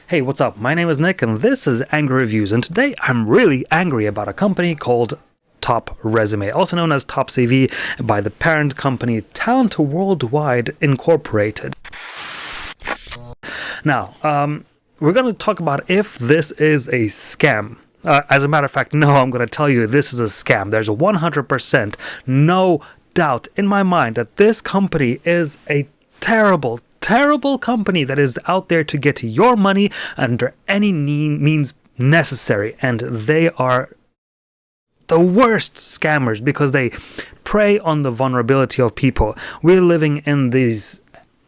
Hey, what's up? My name is Nick and this is Angry Reviews, and today I'm really angry about a company called TopResume, also known as TopCV by the parent company TalentWorldide Inc. Now, we're going to talk about if this is a scam. As a matter of fact, no, I'm going to tell you this is a scam. There's 100% no doubt in my mind that this company is a terrible company that is out there to get your money under any means necessary, and they are the worst scammers because they prey on the vulnerability of people. We're living in these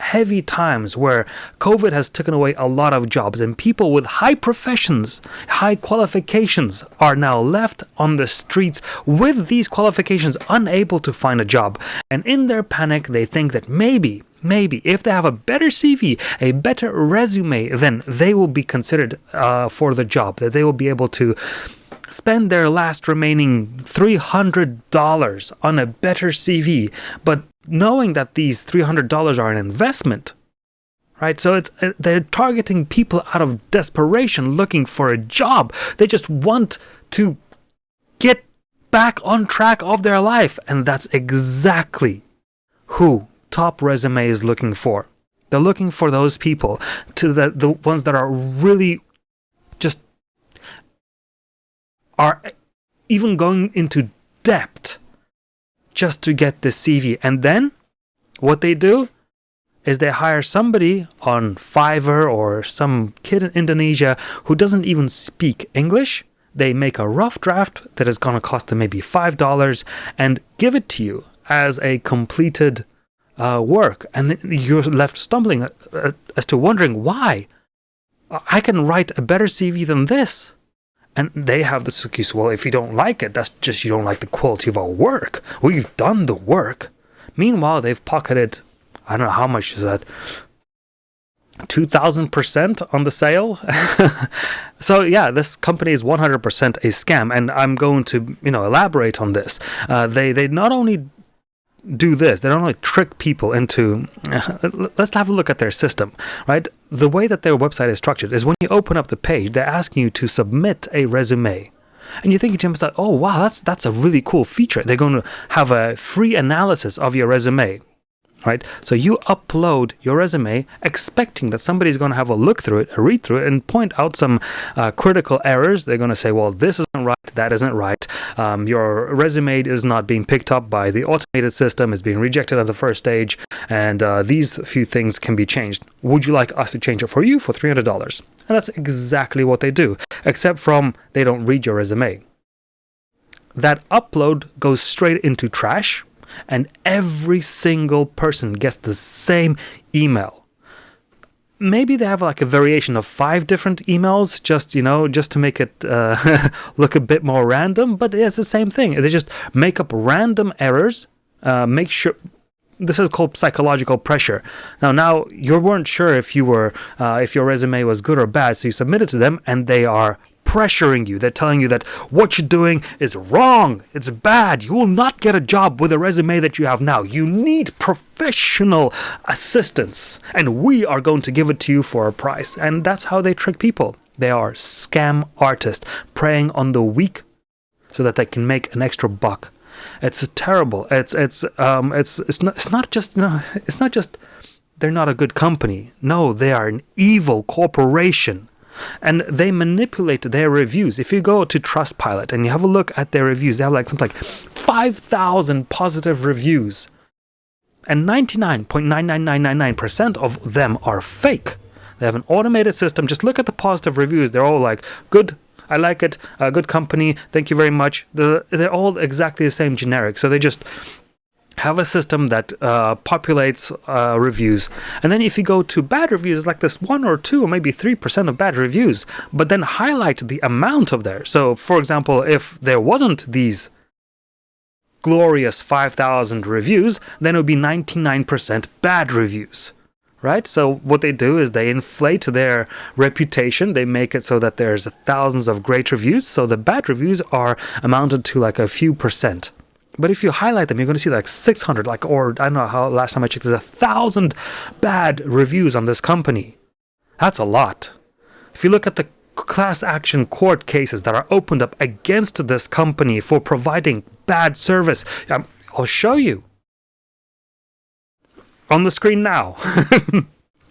heavy times where COVID has taken away a lot of jobs, and people with high professions, high qualifications are now left on the streets with these qualifications, unable to find a job. And in their panic, they think that maybe if they have a better CV, a better resume, then they will be considered for the job, that they will be able to spend their last remaining $300 on a better CV. But knowing that these $300 are an investment, right? So they're targeting people out of desperation, looking for a job. They just want to get back on track of their life, and that's exactly who TopResume is looking for. They're looking for those people, to the ones that are really just are even going into debt just to get the CV. And then what they do is they hire somebody on Fiverr or some kid in Indonesia who doesn't even speak English. They make a rough draft that is going to cost them maybe $5 and give it to you as a completed work, and then you're left stumbling as to wondering why. I can write a better CV than this. And they have this excuse, well, if you don't like it, that's just you don't like the quality of our work. We've done the work. Meanwhile, they've pocketed, I don't know how much is that, 2,000% on the sale. So yeah, this company is 100% a scam, and I'm going to elaborate on this. They not only do this, they don't only trick people into let's have a look at their system, right? The way that their website is structured is when you open up the page, they're asking you to submit a resume, and you think to yourself, oh wow, that's a really cool feature. They're going to have a free analysis of your resume, right? So you upload your resume expecting that somebody's going to have a look through it, a read through it, and point out some critical errors. They're going to say, well, this isn't right, that isn't right. Your resume is not being picked up by the automated system, it's being rejected at the first stage, and these few things can be changed. Would you like us to change it for you for $300? And that's exactly what they do, except from they don't read your resume. That upload goes straight into trash, and every single person gets the same email. Maybe they have like a variation of 5 different emails, just to make it look a bit more random, but it's the same thing. They just make up random errors, make sure. This is called psychological pressure. Now you weren't sure if your resume was good or bad, so you submit it to them, and they are pressuring you. They're telling you that what you're doing is wrong, it's bad, you will not get a job with a resume that you have now. You need professional assistance, and we are going to give it to you for a price. And that's how they trick people. They are scam artists, preying on the weak so that they can make an extra buck. It's terrible. It's not just they're not a good company. No, they are an evil corporation. And they manipulate their reviews. If you go to Trustpilot and you have a look at their reviews, they have something like 5,000 positive reviews. And 99.99999% of them are fake. They have an automated system. Just look at the positive reviews. They're all like, good, I like it, good company, thank you very much. They're all exactly the same generic. So they just have a system that populates reviews. And then if you go to bad reviews, it's like this 1 or 2 or maybe 3% of bad reviews, but then highlight the amount of there. So for example, if there wasn't these glorious 5,000 reviews, then it would be 99% bad reviews, right? So what they do is they inflate their reputation. They make it so that there's thousands of great reviews, so the bad reviews are amounted to like a few percent. But if you highlight them, you're going to see like 600, or I don't know how, last time I checked, there's 1,000 bad reviews on this company. That's a lot. If you look at the class action court cases that are opened up against this company for providing bad service, I'll show you on the screen now.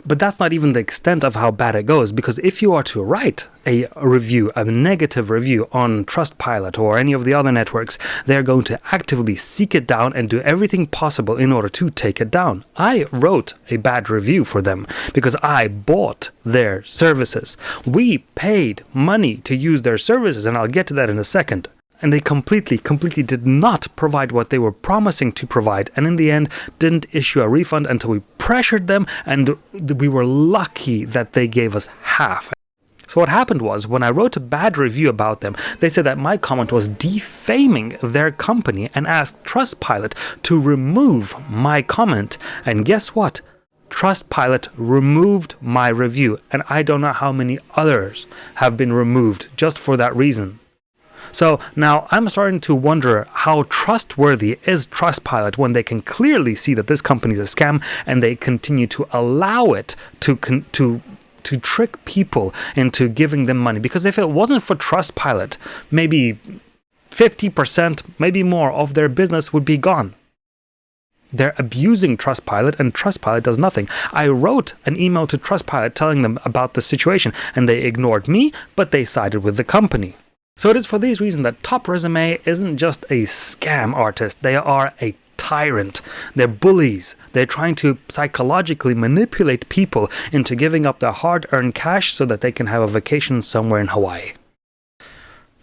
But that's not even the extent of how bad it goes, because if you are to write a review, a negative review on Trustpilot or any of the other networks, they're going to actively seek it down and do everything possible in order to take it down. I wrote a bad review for them because I bought their services. We paid money to use their services, and I'll get to that in a second. And they completely did not provide what they were promising to provide, and in the end didn't issue a refund until we pressured them, and we were lucky that they gave us half. So what happened was, when I wrote a bad review about them, they said that my comment was defaming their company and asked Trustpilot to remove my comment. And guess what? Trustpilot removed my review, and I don't know how many others have been removed just for that reason. So now I'm starting to wonder, how trustworthy is Trustpilot when they can clearly see that this company is a scam, and they continue to allow it to trick people into giving them money? Because if it wasn't for Trustpilot, maybe 50%, maybe more of their business would be gone. They're abusing Trustpilot, and Trustpilot does nothing. I wrote an email to Trustpilot telling them about the situation, and they ignored me, but they sided with the company. So it is for these reasons that TopResume isn't just a scam artist. They are a tyrant. They're bullies. They're trying to psychologically manipulate people into giving up their hard-earned cash so that they can have a vacation somewhere in Hawaii.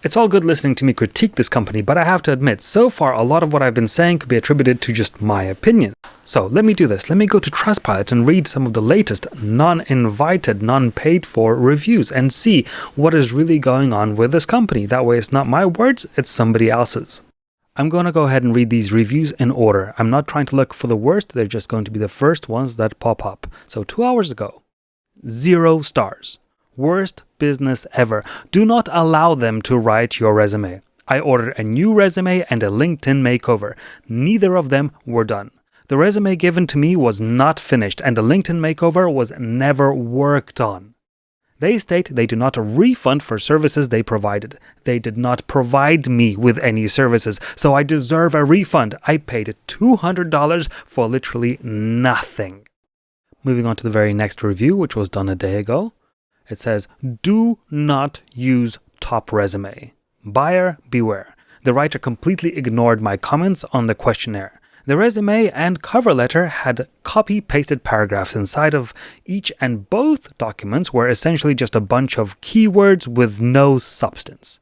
It's all good listening to me critique this company, but I have to admit, so far a lot of what I've been saying could be attributed to just my opinion. So let me do this. Let me go to Trustpilot and read some of the latest non-invited, non-paid-for reviews and see what is really going on with this company. That way it's not my words, it's somebody else's. I'm going to go ahead and read these reviews in order. I'm not trying to look for the worst, they're just going to be the first ones that pop up. So 2 hours ago, 0 stars. Worst business ever. Do not allow them to write your resume. I ordered a new resume and a LinkedIn makeover. Neither of them were done. The resume given to me was not finished, and the LinkedIn makeover was never worked on. They state they do not refund for services they provided. They did not provide me with any services, so I deserve a refund. I paid $200 for literally nothing. Moving on to the very next review, which was done a day ago. It says, do not use TopResume. Buyer beware. The writer completely ignored my comments on the questionnaire. The resume and cover letter had copy-pasted paragraphs inside of each, and both documents were essentially just a bunch of keywords with no substance.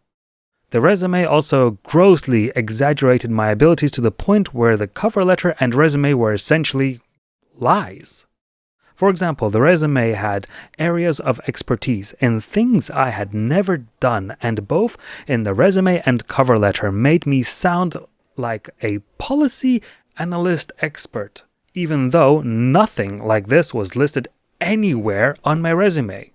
The resume also grossly exaggerated my abilities to the point where the cover letter and resume were essentially lies. For example, the resume had areas of expertise in things I had never done, and both in the resume and cover letter made me sound like a policy analyst expert, even though nothing like this was listed anywhere on my resume.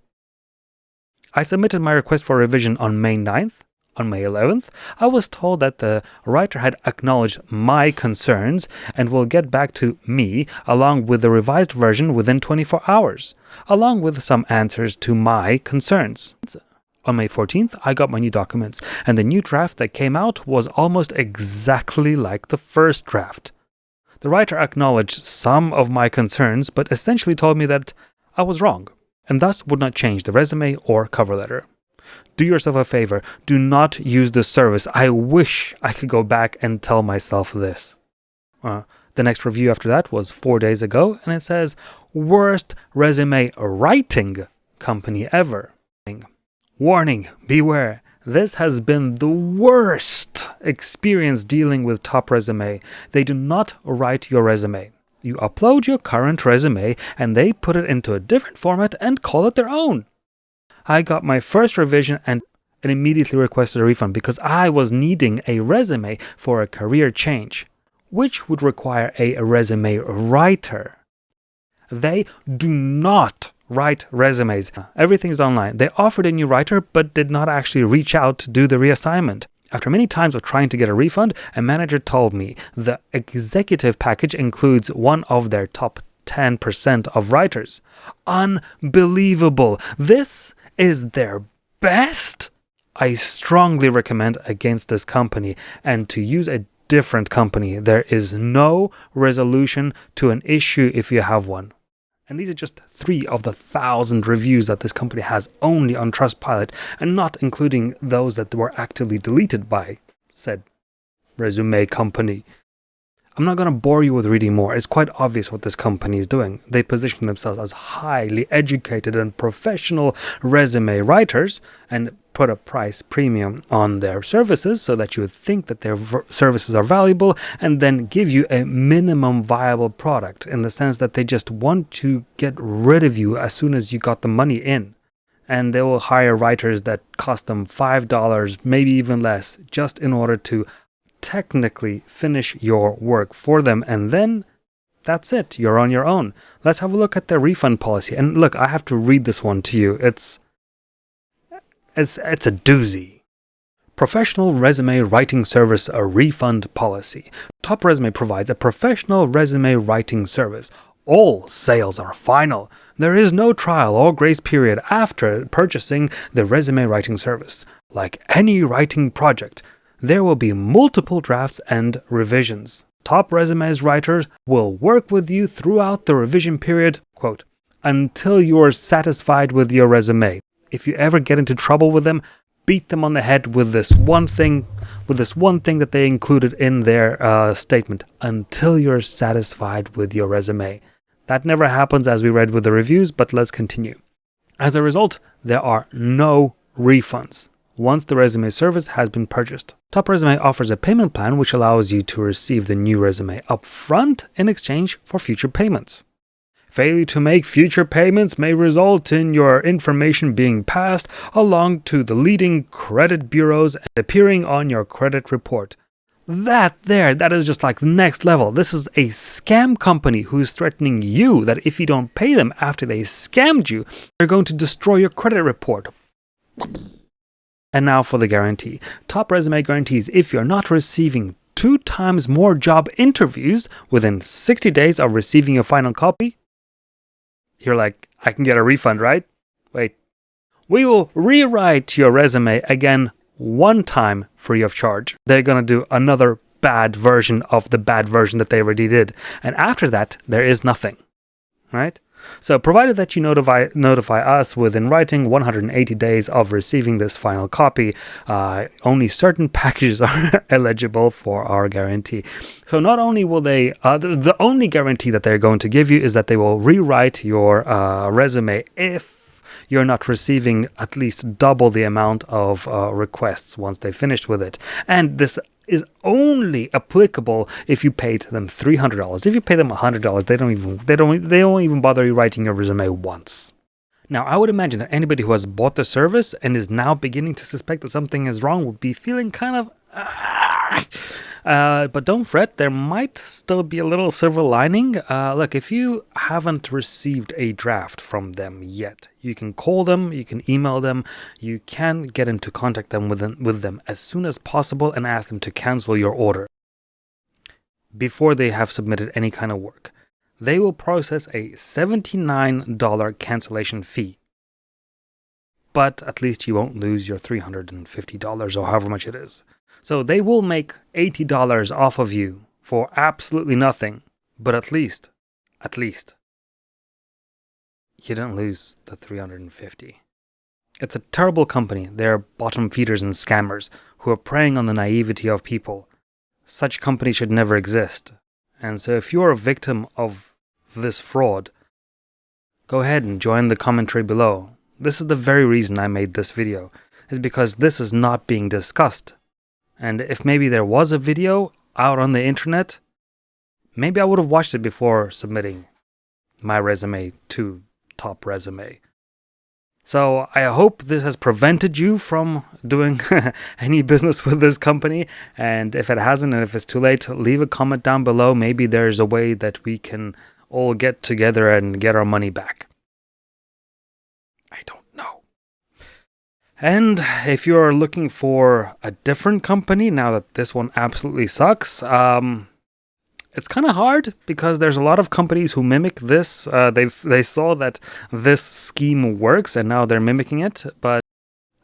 I submitted my request for revision on May 9th. On May 11th, I was told that the writer had acknowledged my concerns and will get back to me along with the revised version within 24 hours, along with some answers to my concerns. On May 14th, I got my new documents, and the new draft that came out was almost exactly like the first draft. The writer acknowledged some of my concerns, but essentially told me that I was wrong, and thus would not change the resume or cover letter. Do yourself a favor. Do not use this service. I wish I could go back and tell myself this. The next review after that was 4 days ago, and it says, worst resume writing company ever. Warning, beware. This has been the worst experience dealing with TopResume. They do not write your resume. You upload your current resume, and they put it into a different format and call it their own. I got my first revision and immediately requested a refund because I was needing a resume for a career change, which would require a resume writer. They do not write resumes. Everything's online. They offered a new writer but did not actually reach out to do the reassignment. After many times of trying to get a refund, a manager told me the executive package includes one of their top 10% of writers. Unbelievable. This is their best, I strongly recommend against this company and to use a different company. There is no resolution to an issue if you have one. And these are just 3 of the 1,000 reviews that this company has only on Trustpilot, and not including those that were actively deleted by said resume company. I'm not going to bore you with reading more. It's quite obvious what this company is doing. They position themselves as highly educated and professional resume writers and put a price premium on their services so that you would think that their services are valuable, and then give you a minimum viable product in the sense that they just want to get rid of you as soon as you got the money in. And they will hire writers that cost them $5, maybe even less, just in order to technically finish your work for them, and then that's it. You're on your own. Let's have a look at their refund policy. And look, I have to read this one to you. It's a doozy. Professional resume writing service, a refund policy. TopResume provides a professional resume writing service. All sales are final. There is no trial or grace period after purchasing the resume writing service. Like any writing project, there will be multiple drafts and revisions. TopResume's writers will work with you throughout the revision period, quote, until you are satisfied with your resume. If you ever get into trouble with them, beat them on the head with this one thing that they included in their statement, until you're satisfied with your resume. That never happens, as we read with the reviews, but let's continue. As a result, there are no refunds once the resume service has been purchased. TopResume offers a payment plan which allows you to receive the new resume upfront in exchange for future payments. Failure to make future payments may result in your information being passed along to the leading credit bureaus and appearing on your credit report. That is just like next level. This is a scam company who is threatening you that if you don't pay them after they scammed you, they're going to destroy your credit report. And now for the guarantee. TopResume guarantees if you're not receiving 2 times more job interviews within 60 days of receiving your final copy, you're like, I can get a refund, right? Wait. We will rewrite your resume again one time free of charge. They're going to do another bad version of the bad version that they already did. And after that, there is nothing, right? So provided that you notify us within writing 180 days of receiving this final copy, only certain packages are eligible for our guarantee. So not only will they, the only guarantee that they're going to give you is that they will rewrite your resume if you're not receiving at least double the amount of requests once they finished with it. And this is only applicable if you paid them $300. If you pay them $100, they don't even bother rewriting your resume once. Now, I would imagine that anybody who has bought the service and is now beginning to suspect that something is wrong would be feeling kind of but don't fret, there might still be a little silver lining. Look, if you haven't received a draft from them yet, you can call them, you can email them, you can get into contact them with them as soon as possible and ask them to cancel your order before they have submitted any kind of work. They will process a $79 cancellation fee, but at least you won't lose your $350 or however much it is. So they will make $80 off of you for absolutely nothing, but at least you didn't lose the $350. It's a terrible company. They're bottom feeders and scammers who are preying on the naivety of people. Such companies should never exist. And so if you're a victim of this fraud, go ahead and join the commentary below. This is the very reason I made this video, is because this is not being discussed. And if maybe there was a video out on the internet, maybe I would have watched it before submitting my resume to TopResume. So I hope this has prevented you from doing any business with this company. And if it hasn't, and if it's too late, leave a comment down below. Maybe there's a way that we can all get together and get our money back. I don't know. And if you're looking for a different company, now that this one absolutely sucks, It's kind of hard because there's a lot of companies who mimic this. They saw that this scheme works and now they're mimicking it. But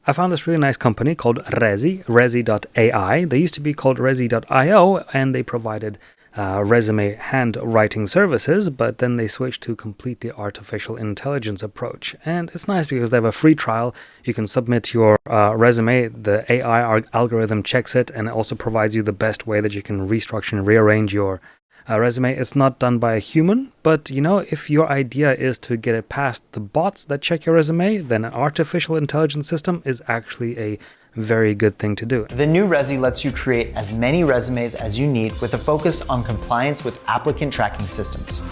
I found this really nice company called Resi.ai. They used to be called Resi.io, and they provided resume handwriting services, but then they switched to completely artificial intelligence approach. And it's nice because they have a free trial. You can submit your resume, the AI algorithm checks it, and it also provides you the best way that you can restructure and rearrange your resume. It's not done by a human, but if your idea is to get it past the bots that check your resume, then an artificial intelligence system is actually a very good thing to do. The new Resi lets you create as many resumes as you need with a focus on compliance with applicant tracking systems,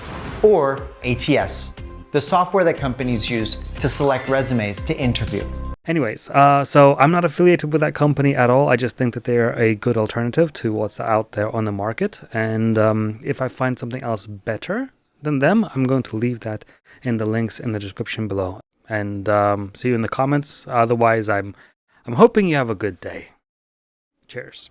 or ATS, the software that companies use to select resumes to interview. Anyways, so I'm not affiliated with that company at all. I just think that they're a good alternative to what's out there on the market. And if I find something else better than them, I'm going to leave that in the links in the description below. And see you in the comments. Otherwise, I'm hoping you have a good day. Cheers.